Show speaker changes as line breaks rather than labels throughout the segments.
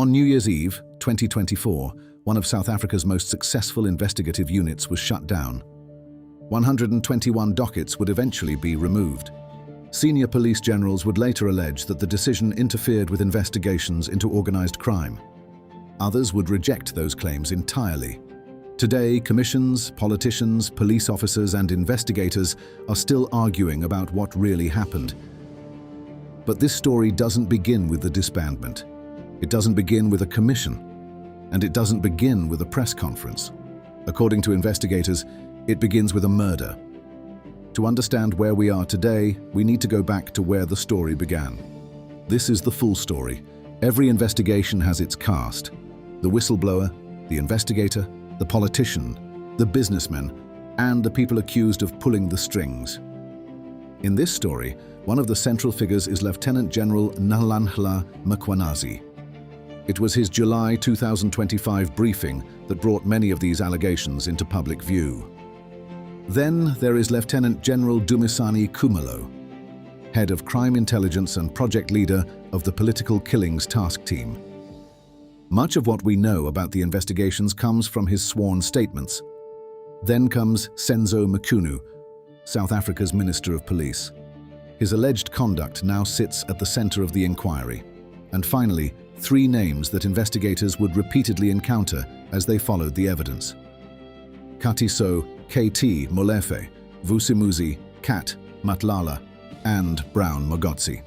On New Year's Eve, 2024, one of South Africa's most successful investigative units was shut down. 121 dockets would eventually be removed. Senior police generals would later allege that the decision interfered with investigations into organized crime. Others would reject those claims entirely. Today, commissions, politicians, police officers, and investigators are still arguing about what really happened. But this story doesn't begin with the disbandment. It doesn't begin with a commission. And it doesn't begin with a press conference. According to investigators, it begins with a murder. To understand where we are today, we need to go back to where the story began. This is the full story. Every investigation has its cast. The whistleblower, the investigator, the politician, the businessman, and the people accused of pulling the strings. In this story, one of the central figures is Lieutenant General Nhlanhla Mkhwanazi. It was his July 2025 briefing that brought many of these allegations into public view. Then there is Lieutenant General Dumisani Khumalo, head of crime intelligence and project leader of the Political Killings Task Team. Much of what we know about the investigations comes from his sworn statements. Then comes Senzo Mchunu, South Africa's Minister of Police. His alleged conduct now sits at the center of the inquiry. And finally, three names that investigators would repeatedly encounter as they followed the evidence: Katiso KT Molefe, Vusimuzi Kat Matlala, and Brown Mogotsi.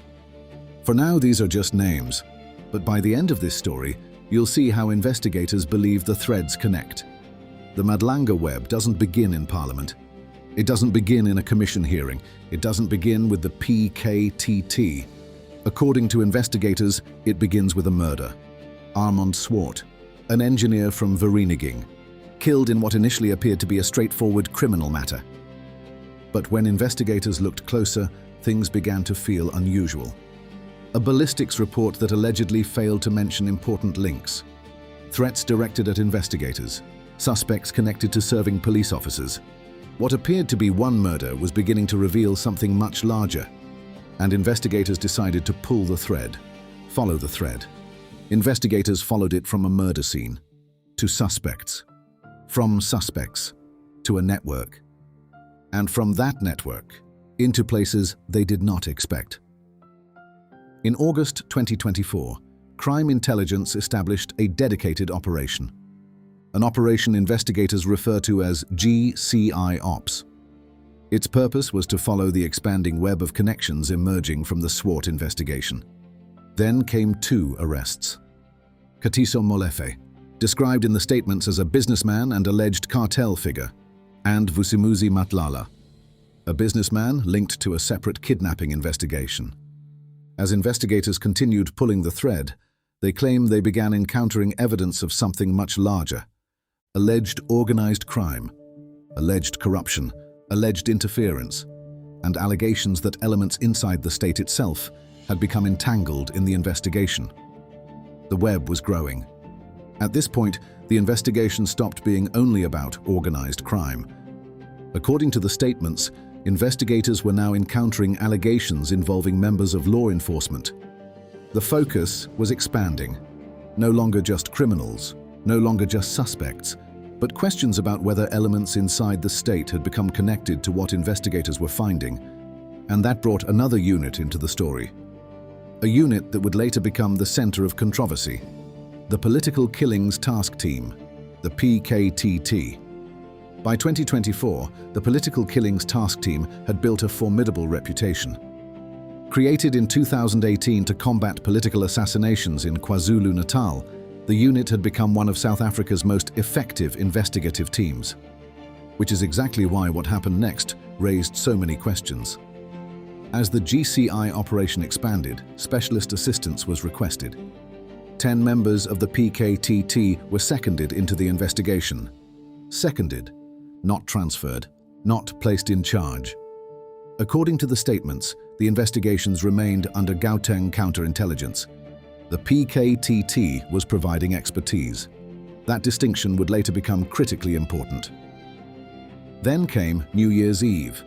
For now, these are just names, but by the end of this story, you'll see how investigators believe the threads connect. The Madlanga web doesn't begin in Parliament. It doesn't begin in a commission hearing. It doesn't begin with the PKTT. According to investigators, it begins with a murder. Armand Swart, an engineer from Vereeniging, killed in what initially appeared to be a straightforward criminal matter. But when investigators looked closer, things began to feel unusual. A ballistics report that allegedly failed to mention important links. Threats directed at investigators. Suspects connected to serving police officers. What appeared to be one murder was beginning to reveal something much larger. And investigators decided to pull the thread, follow the thread. Investigators followed it from a murder scene to suspects, from suspects to a network, and from that network into places they did not expect. In August 2024, Crime Intelligence established a dedicated operation, an operation investigators refer to as GCI Ops. Its purpose was to follow the expanding web of connections emerging from the Swart investigation. Then came two arrests. Katiso Molefe, described in the statements as a businessman and alleged cartel figure, and Vusimuzi Matlala, a businessman linked to a separate kidnapping investigation. As investigators continued pulling the thread, they claim they began encountering evidence of something much larger: alleged organized crime, alleged corruption, alleged interference, and allegations that elements inside the state itself had become entangled in the investigation. The web was growing. At this point, the investigation stopped being only about organized crime. According to the statements, investigators were now encountering allegations involving members of law enforcement. The focus was expanding. No longer just criminals, no longer just suspects, but questions about whether elements inside the state had become connected to what investigators were finding. And that brought another unit into the story. A unit that would later become the center of controversy. The Political Killings Task Team, the PKTT. By 2024, the Political Killings Task Team had built a formidable reputation. Created in 2018 to combat political assassinations in KwaZulu-Natal, the unit had become one of South Africa's most effective investigative teams. Which is exactly why what happened next raised so many questions. As the GCI operation expanded, specialist assistance was requested. 10 members of the PKTT were seconded into the investigation. Seconded, not transferred, not placed in charge. According to the statements, the investigations remained under Gauteng counterintelligence. The PKTT was providing expertise. That distinction would later become critically important. Then came New Year's Eve,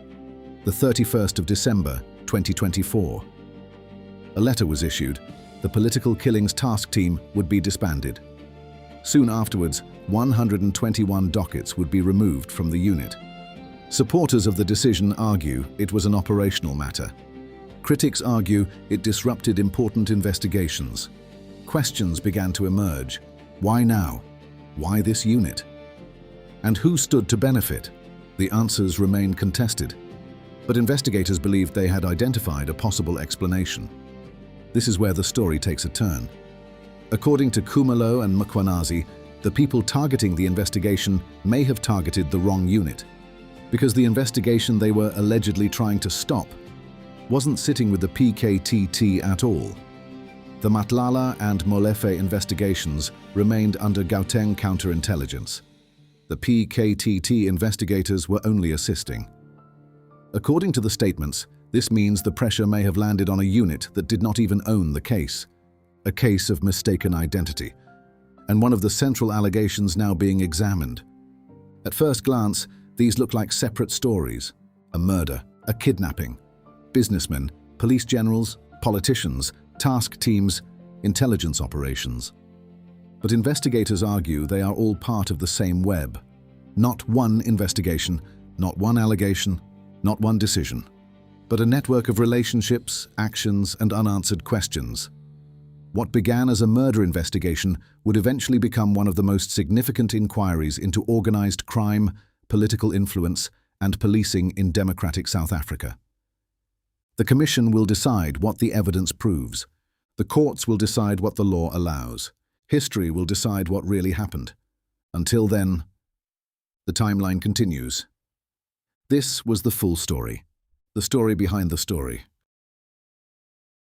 the 31st of December, 2024. A letter was issued, the political killings task team would be disbanded. Soon afterwards, 121 dockets would be removed from the unit. Supporters of the decision argue it was an operational matter. Critics argue it disrupted important investigations. Questions began to emerge. Why now? Why this unit? And who stood to benefit? The answers remain contested, but investigators believed they had identified a possible explanation. This is where the story takes a turn. According to Khumalo and Mkhwanazi, the people targeting the investigation may have targeted the wrong unit, because the investigation they were allegedly trying to stop wasn't sitting with the PKTT at all. The Matlala and Molefe investigations remained under Gauteng counterintelligence. The PKTT investigators were only assisting. According to the statements, this means the pressure may have landed on a unit that did not even own the case, a case of mistaken identity, and one of the central allegations now being examined. At first glance, these look like separate stories: a murder, a kidnapping, businessmen, police generals, politicians, task teams, intelligence operations. But investigators argue they are all part of the same web. Not one investigation, not one allegation, not one decision, but a network of relationships, actions, and unanswered questions. What began as a murder investigation would eventually become one of the most significant inquiries into organized crime, political influence, and policing in democratic South Africa. The Commission will decide what the evidence proves. The courts will decide what the law allows. History will decide what really happened. Until then, the timeline continues. This was the full story, the story behind the story.